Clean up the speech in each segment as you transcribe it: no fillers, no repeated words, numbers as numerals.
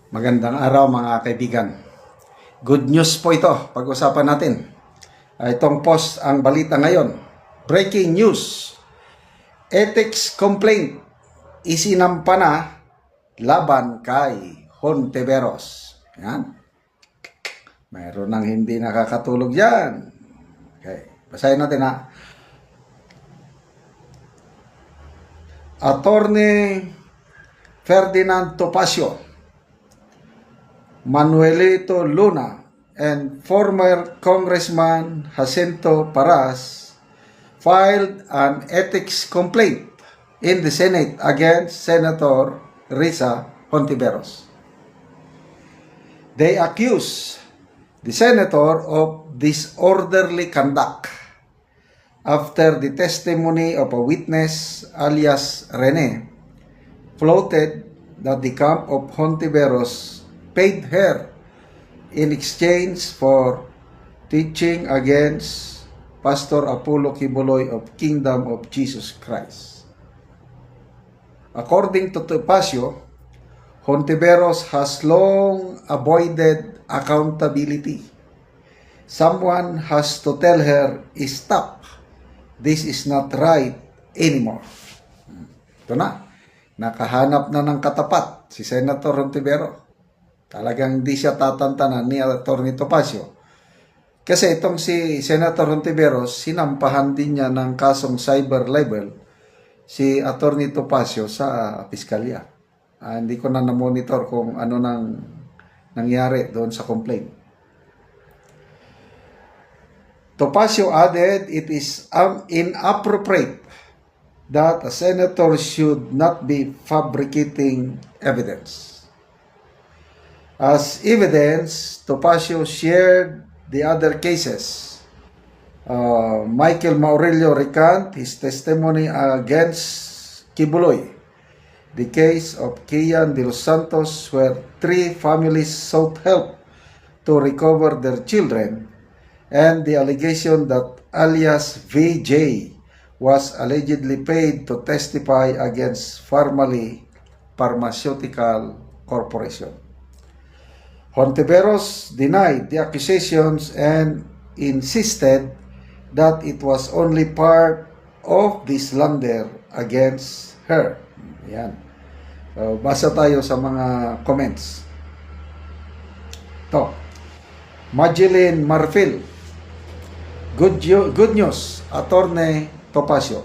Magandang araw mga kaibigan. Good news po ito, pag-usapan natin. Itong post ang balita ngayon. Breaking news. Ethics complaint isinampa na laban kay Hontiveros. Yan. Mayroon nang hindi nakakatulog yan. Okay, basahin natin ha. Attorney Ferdinand Topacio, Manuelito Luna, and former Congressman Jacinto Paras filed an ethics complaint in the Senate against Senator Risa Hontiveros. They accuse the senator of disorderly conduct after the testimony of a witness, alias Rene, floated that the camp of Hontiveros paid her in exchange for teaching against Pastor Apollo Kibuloy of Kingdom of Jesus Christ. According to Topacio, Hontiveros has long avoided accountability. Someone has to tell her, stop, this is not right anymore. Ito na, nakahanap na ng katapat si Senator Hontiveros. Talagang hindi siya tatantanan ni Atty. Topacio. Kasi itong si Senator Hontiveros, sinampahan din niya ng kasong cyber libel si Atty. Topacio sa piskalya. Hindi ko na na-monitor kung ano nang nangyari doon sa complaint. Topacio added it is inappropriate that a senator should not be fabricating evidence. As evidence, Topacio shared the other cases. Michael Maurelio recant his testimony against Kibuloy. The case of Kian de los Santos, where 3 families sought help to recover their children, and the allegation that alias VJ was allegedly paid to testify against Farmally Pharmaceutical Corporation. Hontiveros denied the accusations and insisted that it was only part of the slander against her. Yan. So, basa tayo sa mga comments. Ito. Mageline Marfil. Good news, Atty. Topacio.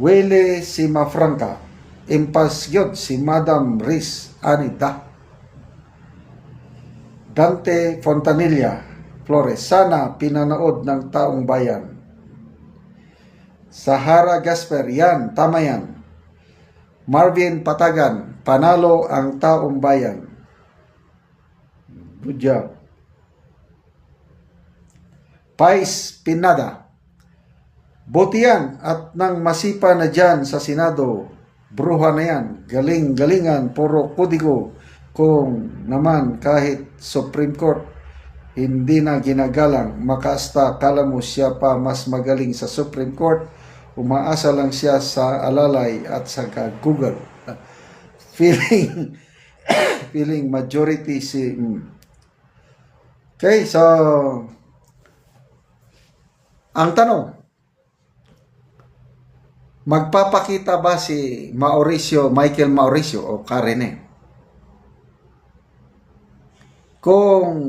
Willie Simafranca. Impasyod si Madam Riz Anita. Dante Fontanilla Flores, sana pinanood ng taong bayan. Sahara Gasper, yan, tama yan. Marvin Patagan, panalo ang taong bayan. Good job. Pais Pinada, buti yan at nang masipa na dyan sa Senado, bruha na yan, galing-galingan, puro kudigo. Kung naman kahit Supreme Court hindi na ginagalang, makasta kala mo siya pa mas magaling sa Supreme Court, umaasa lang siya sa alalay at sa Google. Feeling majority si Okay, so ang tanong, magpapakita ba si Michael Mauricio o Karine? Kung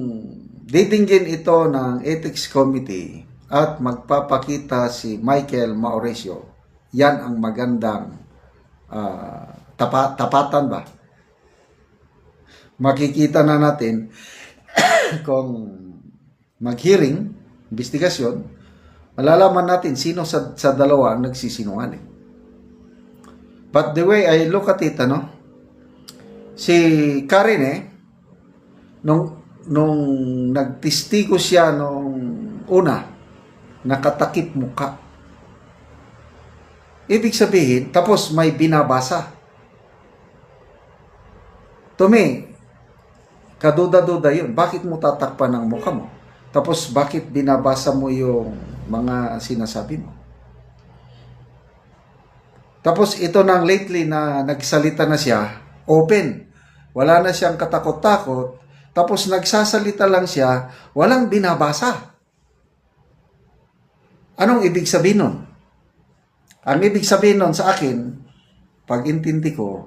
didinggin ito ng Ethics Committee at magpapakita si Michael Mauricio, yan ang magandang tapatan ba? Makikita na natin kung mag-hearing, investigasyon, malalaman natin sino sa dalawa ang nagsisinungaling. But the way I look at it, si Karine, nung nagtistigo siya nung una, nakatakip muka. Ibig sabihin, tapos may binabasa. To me, kaduda-duda yun. Bakit mo tatakpan ang mukha mo? Tapos bakit binabasa mo yung mga sinasabi mo? Tapos ito nang lately na nagsalita na siya, open. wala na siyang katakot-takot, tapos nagsasalita lang siya, walang binabasa. Anong ibig sabihin nun? Ang ibig sabihin nun sa akin, pag intindi ko,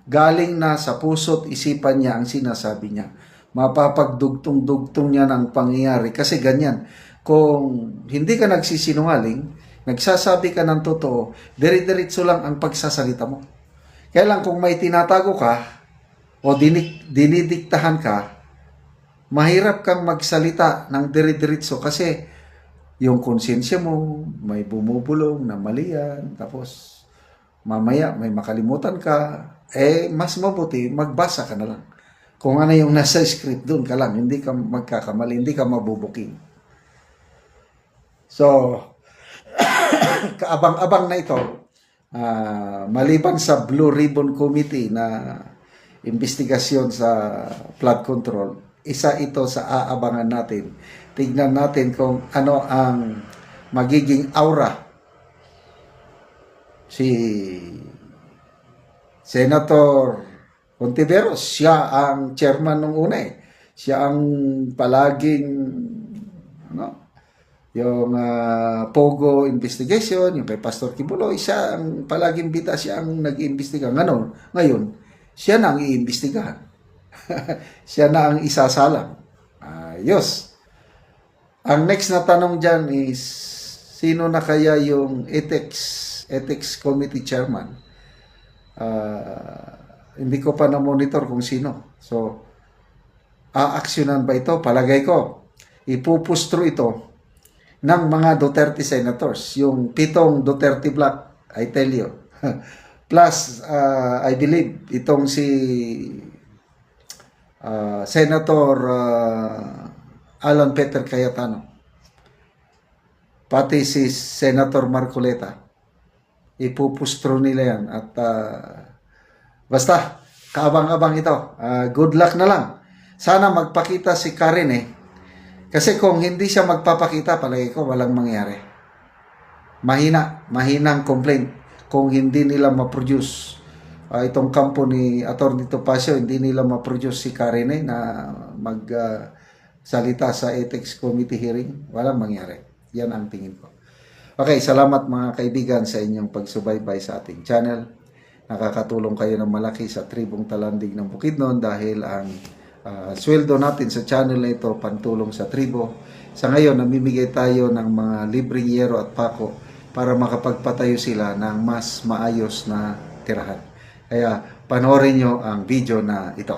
galing na sa puso't isipan niya ang sinasabi niya. Mapapagdugtong-dugtong niya ng pangyayari. Kasi ganyan, kung hindi ka nagsisinungaling, nagsasabi ka ng totoo, dire-diretso lang ang pagsasalita mo. Kaya lang kung may tinatago ka, o dinidiktahan ka, mahirap kang magsalita ng dire-diretso kasi yung konsensya mo, may bumubulong na mali yan, tapos mamaya may makalimutan ka, mas mabuti, magbasa ka na lang. Kung ano yung nasa script, doon ka lang, hindi ka magkakamali, hindi ka mabubuking. So, kaabang-abang na ito, maliban sa Blue Ribbon Committee na investigasyon sa flood control, isa ito sa aabangan natin. Tignan natin kung ano ang magiging aura. Si Senator Hontiveros, siya ang chairman nung una eh. Siya ang palaging yung Pogo investigation, yung kay Pastor Kibuloy, siya ang palaging bita, siya ang nag-iimbestiga. Ngayon, siya na ang iimbestigahan. Siya na ang isasalang. Ayos. Ang next na tanong dyan is, sino na kaya yung ethics committee chairman? Hindi ko pa na-monitor kung sino. So, aaksyonan ba ito? Palagay ko, ipupustro ito ng mga Duterte senators. Yung 7 Duterte block, I tell you. Plus, I believe, itong si Senator Alan Peter Cayetano, pati si Senator Marcoleta, ipupustro nila yan. At basta, kaabang-abang ito. Good luck na lang. Sana magpakita si Karen eh. Kasi kung hindi siya magpapakita, palagi ko walang mangyari. Mahinang complaint kung hindi nila ma-produce. Itong kampo ni Atty. Topacio, hindi nila ma-produce si Karen eh, na salita sa Ethics Committee hearing, walang mangyari. Yan ang tingin ko. Okay, salamat mga kaibigan sa inyong pagsubaybay sa ating channel. Nakakatulong kayo ng malaki sa Tribong Talandig ng Bukidnon dahil ang sweldo natin sa channel na ito pantulong sa tribo. Sa ngayon, namimigay tayo ng mga libreng yero at pako para makapagpatayo sila ng mas maayos na tirahan. Kaya panoorin nyo ang video na ito.